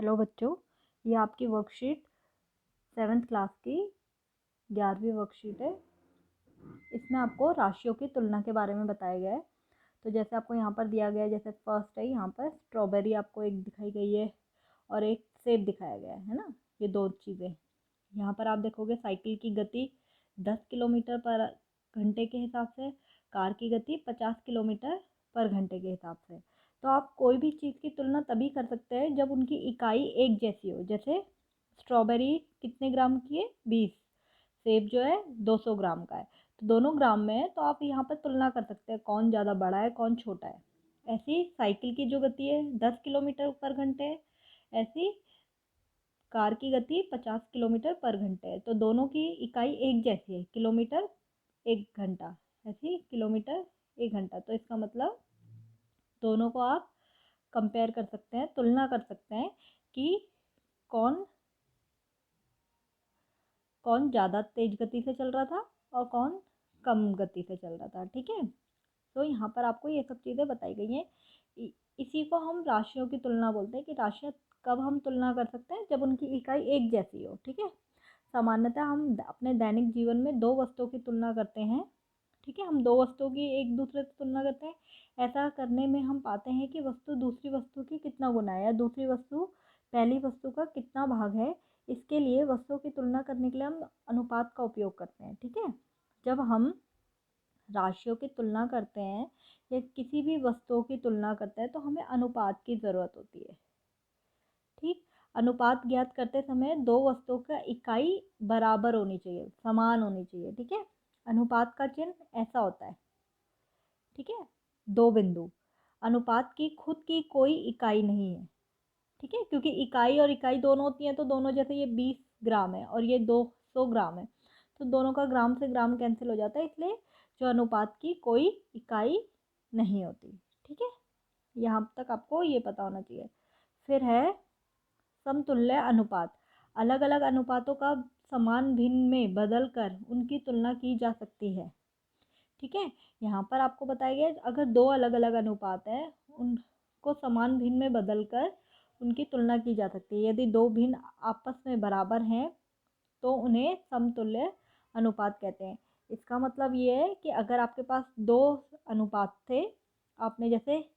Hello बच्चों, ये आपकी वर्कशीट 7th क्लास की 11वीं वर्कशीट है। इसमें आपको राशियों की तुलना के बारे में बताया गया है। तो जैसे आपको यहाँ पर दिया गया है, जैसे फर्स्ट है यहाँ पर स्ट्रॉबेरी आपको एक दिखाई गई है और एक सेब दिखाया गया है ना। ये दो चीज़ें यहाँ पर आप देखोगे। साइकिल की गति 10 किलोमीटर पर घंटे के हिसाब से, कार की गति 50 किलोमीटर पर घंटे के हिसाब से। तो आप कोई भी चीज़ की तुलना तभी कर सकते हैं जब उनकी इकाई एक जैसी हो। जैसे स्ट्रॉबेरी कितने ग्राम की है? 20। सेब जो है 200 ग्राम का है, तो दोनों ग्राम में है, तो आप यहाँ पर तुलना कर सकते हैं कौन ज़्यादा बड़ा है कौन छोटा है। ऐसी साइकिल की जो गति है 10 किलोमीटर पर घंटे है, ऐसी कार की गति 50 किलोमीटर पर घंटे है। तो दोनों की इकाई एक जैसी है, किलोमीटर एक घंटा, ऐसी किलोमीटर एक घंटा। तो इसका मतलब दोनों को आप कंपेयर कर सकते हैं, तुलना कर सकते हैं कि कौन कौन ज़्यादा तेज गति से चल रहा था और कौन कम गति से चल रहा था। ठीक है, तो यहाँ पर आपको ये सब चीज़ें बताई गई हैं। इसी को हम राशियों की तुलना बोलते हैं कि राशियाँ कब हम तुलना कर सकते हैं, जब उनकी इकाई एक जैसी हो। ठीक है, सामान्यतः हम अपने दैनिक जीवन में दो वस्तुओं की तुलना करते हैं। ठीक है, हम दो वस्तुओं की एक दूसरे से तुलना करते हैं। ऐसा करने में हम पाते हैं कि वस्तु दूसरी वस्तु की कितना गुना है या दूसरी वस्तु पहली वस्तु का कितना भाग है। इसके लिए वस्तुओं की तुलना करने के लिए हम अनुपात का उपयोग करते हैं। ठीक है, जब हम राशियों की तुलना करते हैं या किसी भी वस्तुओं की तुलना करते हैं तो हमें अनुपात की ज़रूरत होती है। ठीक, अनुपात ज्ञात करते समय दो वस्तुओं का इकाई बराबर होनी चाहिए, समान होनी चाहिए। ठीक है, अनुपात का चिन्ह ऐसा होता है। ठीक है, दो बिंदु। अनुपात की खुद की कोई इकाई नहीं है। ठीक है, क्योंकि इकाई और इकाई दोनों होती हैं, तो दोनों जैसे ये 20 ग्राम है और ये 200 ग्राम है, तो दोनों का ग्राम से ग्राम कैंसिल हो जाता है, इसलिए जो अनुपात की कोई इकाई नहीं होती। ठीक है, यहाँ तक आपको ये पता होना चाहिए। फिर है समतुल्य अनुपात। अलग अलग अनुपातों का समान भिन्न में बदल कर उनकी तुलना की जा सकती है। ठीक है, यहाँ पर आपको बताया गया अगर दो अलग अलग अनुपात हैं उनको समान भिन्न में बदल कर उनकी तुलना की जा सकती है। यदि दो भिन्न आपस में बराबर हैं तो उन्हें समतुल्य अनुपात कहते हैं। इसका मतलब ये है कि अगर आपके पास दो अनुपात थे, आपने जैसे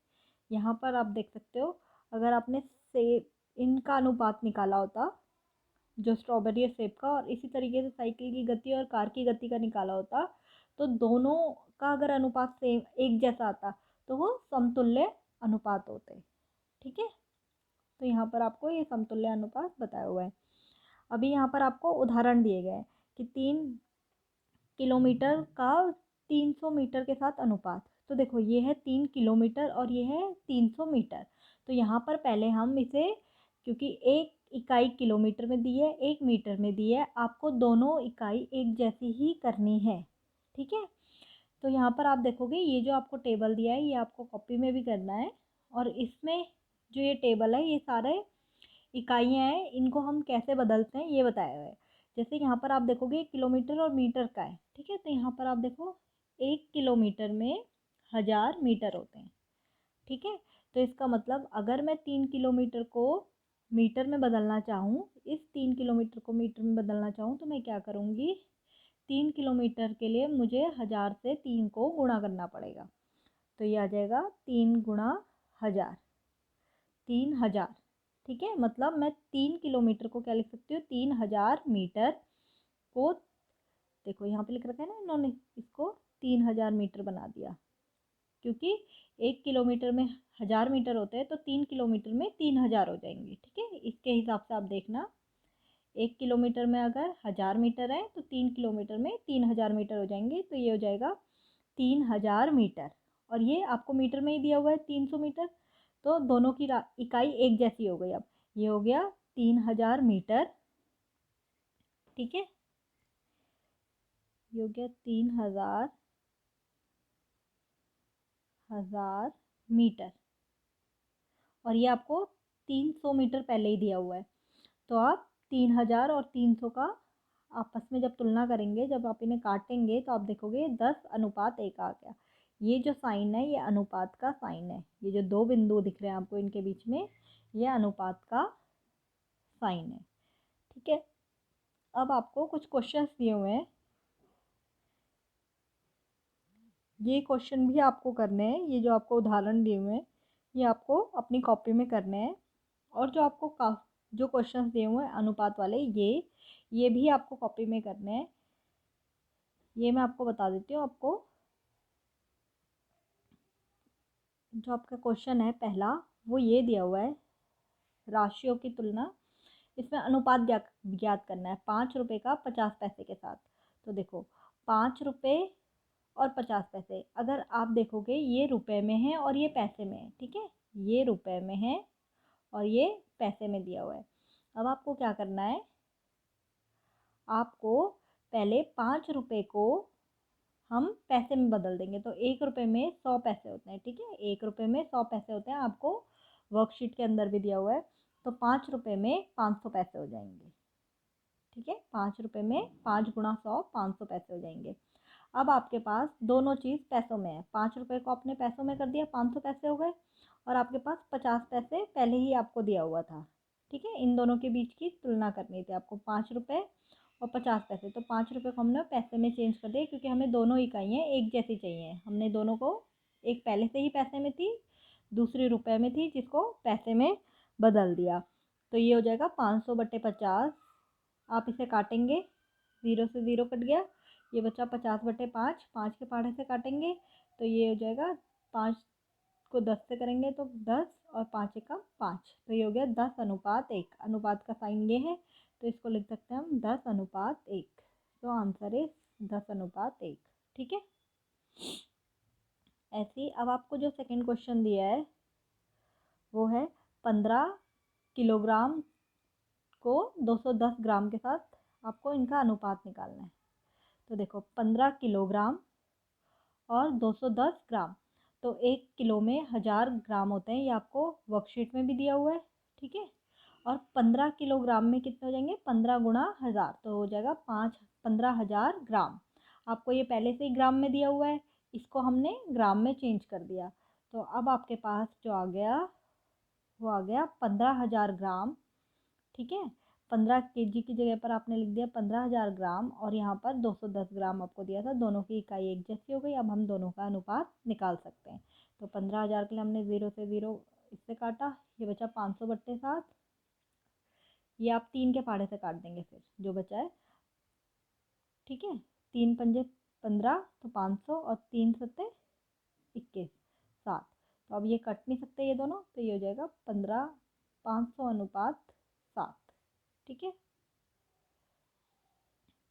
यहाँ पर आप देख सकते हो, अगर आपने सेब इनका अनुपात निकाला होता, जो स्ट्रॉबेरी और सेब का, और इसी तरीके से साइकिल की गति और कार की गति का निकाला होता, तो दोनों का अगर अनुपात सेम एक जैसा आता तो वो समतुल्य अनुपात होते। ठीक है, तो यहाँ पर आपको ये समतुल्य अनुपात बताया हुआ है। अभी यहाँ पर आपको उदाहरण दिए गए हैं कि 3 किलोमीटर का 300 मीटर के साथ अनुपात। तो देखो ये है 3 किलोमीटर और ये है 300 मीटर। तो यहाँ पर पहले हम इसे, क्योंकि एक इकाई किलोमीटर में दी है एक मीटर में दी है, आपको दोनों इकाई एक जैसी ही करनी है। ठीक है, तो यहाँ पर आप देखोगे ये जो आपको टेबल दिया है ये आपको कॉपी में भी करना है, और इसमें जो ये टेबल है ये सारे इकाइयाँ हैं, इनको हम कैसे बदलते हैं ये बताया हुआ है। जैसे यहाँ पर आप देखोगे किलोमीटर और मीटर का है। ठीक है, तो यहाँ पर आप देखो 1 किलोमीटर में 1000 मीटर होते हैं। ठीक है, तो इसका मतलब अगर मैं 3 किलोमीटर को मीटर में बदलना चाहूँ, इस 3 किलोमीटर को मीटर में बदलना चाहूँ, तो मैं क्या करूँगी, 3 किलोमीटर के लिए मुझे 1000 से 3 को गुणा करना पड़ेगा। तो ये आ जाएगा 3 गुणा 1000, 3000। ठीक है, मतलब मैं 3 किलोमीटर को क्या लिख सकती हूँ, 3000 मीटर को, देखो यहाँ पे लिख रखा है ना इन्होंने, इसको 3000 मीटर बना दिया, क्योंकि 1 किलोमीटर में 1000 मीटर होते हैं, तो 3 किलोमीटर में 3000 हो जाएंगे। ठीक है, इसके हिसाब से आप देखना, 1 किलोमीटर में अगर 1000 मीटर है तो 3 किलोमीटर में 3000 मीटर हो जाएंगे, तो ये हो जाएगा 3000 मीटर। और ये आपको मीटर में ही दिया हुआ है 300 मीटर, तो दोनों की इकाई एक जैसी हो गई। अब ये हो गया 3000 मीटर। ठीक है, ये हो गया 3000 मीटर, और ये आपको 300 मीटर पहले ही दिया हुआ है। तो आप 3000 और 300 का आपस में जब तुलना करेंगे, जब आप इन्हें काटेंगे, तो आप देखोगे 10:1 आ गया। ये जो साइन है ये अनुपात का साइन है। ये जो दो बिंदु दिख रहे हैं आपको इनके बीच में, ये अनुपात का साइन है। ठीक है, अब आपको कुछ क्वेश्चंस दिए हुए हैं, ये क्वेश्चन भी आपको करने हैं। ये जो आपको उदाहरण दिए हुए हैं ये आपको अपनी कॉपी में करने हैं। और जो आपको जो क्वेश्चंस दिए हुए हैं अनुपात वाले ये भी आपको कॉपी में करने हैं। ये मैं आपको बता देती हूँ। आपको जो आपका क्वेश्चन है पहला वो ये दिया हुआ है, राशियों की तुलना, इसमें अनुपात ज्ञात करना है 5 रुपये का 50 पैसे के साथ। तो देखो 5 रुपये और 50 पैसे, अगर आप देखोगे ये रुपए में है और ये पैसे में है। ठीक है, ये रुपए में है और ये पैसे में दिया हुआ है। अब आपको क्या करना है, आपको पहले 5 रुपये को हम पैसे में बदल देंगे। तो 1 रुपये में 100 पैसे होते हैं। ठीक है, 1 रुपये में 100 पैसे होते हैं, आपको वर्कशीट के अंदर भी दिया हुआ है। तो 5 रुपये में 500 पैसे हो जाएंगे। ठीक है, 5 रुपये में 5 × 100 500 पैसे हो जाएंगे। अब आपके पास दोनों चीज़ पैसों में है। 5 रुपये को आपने पैसों में कर दिया, 500 पैसे हो गए। और आपके पास 50 पैसे पहले ही आपको दिया हुआ था। ठीक है, इन दोनों के बीच की तुलना करनी थी आपको, 5 रुपये और 50 पैसे। तो 5 रुपये को हमने पैसे में चेंज कर दिया, क्योंकि हमें दोनों इकाइयाँ एक जैसी चाहिए। हमने दोनों को, एक पहले से ही पैसे में थी, दूसरी रुपए में थी, जिसको पैसे में बदल दिया। तो ये हो जाएगा 500/50। आप इसे काटेंगे, 0 से 0 कट गया, ये बचा 50/5। 5 के पहाड़े से काटेंगे तो ये हो जाएगा, 5 को 10 से करेंगे तो 10, और 5 एकम 5। तो ये हो गया 10:1। अनुपात का साइन ये है, तो इसको लिख सकते हैं हम 10:1। तो आंसर इज 10:1। ठीक है, ऐसे ही अब आपको जो सेकंड क्वेश्चन दिया है वो है 15 किलोग्राम को 210 ग्राम के साथ आपको इनका अनुपात निकालना है। तो देखो 15 किलोग्राम और 210 ग्राम, तो 1 किलो में 1000 ग्राम होते हैं। ये आपको वर्कशीट में भी दिया हुआ है। ठीक है, और 15 किलोग्राम में कितने हो जाएंगे, 15 × 1000, तो हो जाएगा 15,000 ग्राम। आपको ये पहले से ही ग्राम में दिया हुआ है, इसको हमने ग्राम में चेंज कर दिया। तो अब आपके पास जो आ गया वो आ गया 15,000 ग्राम। ठीक है, 15 kg की जगह पर आपने लिख दिया 15,000 ग्राम, और यहाँ पर 210 ग्राम आपको दिया था। दोनों की इकाई एक जैसी हो गई। अब हम दोनों का अनुपात निकाल सकते हैं। तो 15,000 के लिए हमने 0 से 0 इससे काटा, ये बचा 500/7। ये आप 3 के पहाड़े से काट देंगे, फिर जो बचा है। ठीक है, 3×5 = 15, तो 500, और 3×7 = 21, 7। तो अब ये कट नहीं सकते ये दोनों, तो ये हो जाएगा 15:500:7। ठीक है,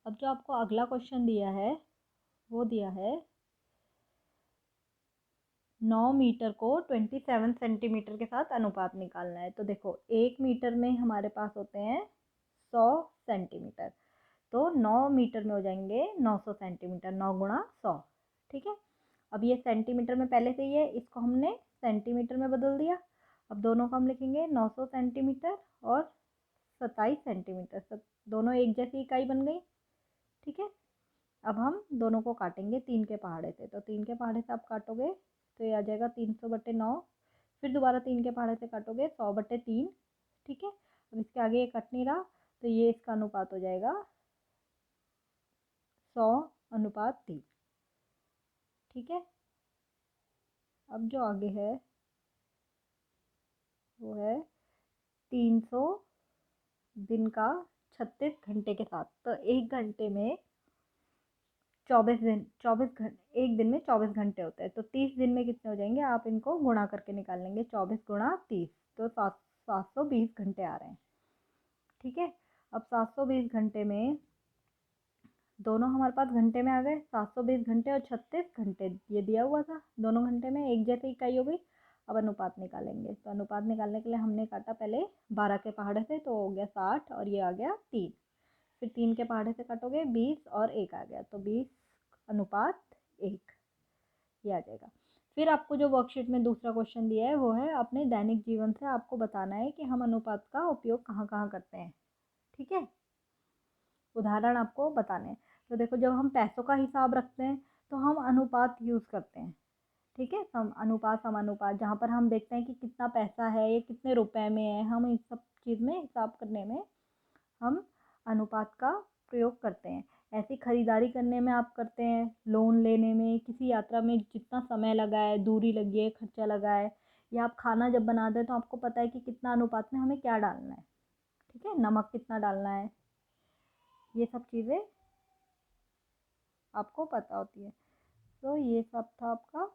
अब जो आपको अगला क्वेश्चन दिया है वो दिया है 9 मीटर को 27 सेंटीमीटर के साथ अनुपात निकालना है। तो देखो 1 मीटर में हमारे पास होते हैं 100 सेंटीमीटर, तो 9 मीटर में हो जाएंगे 900 सेंटीमीटर, 9 × 100। ठीक है, अब ये सेंटीमीटर में पहले से ही है, इसको हमने सेंटीमीटर में बदल दिया। अब दोनों को हम लिखेंगे 900 सेंटीमीटर और 27 सेंटीमीटर, दोनों एक जैसी इकाई बन गई। ठीक है, अब हम दोनों को काटेंगे 3 के पहाड़े से। तो 3 के पहाड़े से आप काटोगे तो ये आ जाएगा 300/9। फिर दोबारा 3 के पहाड़े से काटोगे 100/3। ठीक है, अब इसके आगे ये कट नहीं रहा, तो ये इसका अनुपात हो जाएगा 100:3। ठीक है, अब जो आगे है वो है 300 दिन का 36 घंटे के साथ। तो 1 घंटे में 24 दिन, एक दिन में 24 घंटे होते हैं। तो 30 दिन में कितने हो जाएंगे, आप इनको गुणा करके निकाल लेंगे। 24 × 30, तो 720 घंटे आ रहे हैं। ठीक है, अब 720 घंटे में दोनों हमारे पास घंटे में आ गए। 720 घंटे और 36 घंटे ये दिया हुआ था, दोनों घंटे में एक जैसी इकाई हो गई। अब अनुपात निकालेंगे। तो अनुपात निकालने के लिए हमने काटा पहले 12 के पहाड़े से, तो हो गया 60, और ये आ गया 3। फिर 3 के पहाड़े से काटोगे 20, और 1 आ गया, तो 20:1 ये आ जाएगा। फिर आपको जो वर्कशीट में दूसरा क्वेश्चन दिया है वो है अपने दैनिक जीवन से आपको बताना है कि हम अनुपात का उपयोग कहाँ कहाँ करते हैं। ठीक है, उदाहरण आपको बताने हैं। तो देखो जब हम पैसों का हिसाब रखते हैं तो हम अनुपात यूज़ करते हैं। ठीक है, सम अनुपात समानुपात, जहाँ पर हम देखते हैं कि कितना पैसा है, ये कितने रुपए में है, हम इन सब चीज़ में हिसाब करने में हम अनुपात का प्रयोग करते हैं। ऐसी खरीदारी करने में आप करते हैं, लोन लेने में, किसी यात्रा में जितना समय लगा है, दूरी लगी है, खर्चा लगा है, या आप खाना जब बनाते हैं तो आपको पता है कि कितना अनुपात में हमें क्या डालना है, ठीक है, नमक कितना डालना है, ये सब चीज़ें आपको पता होती है। तो ये सब था आपका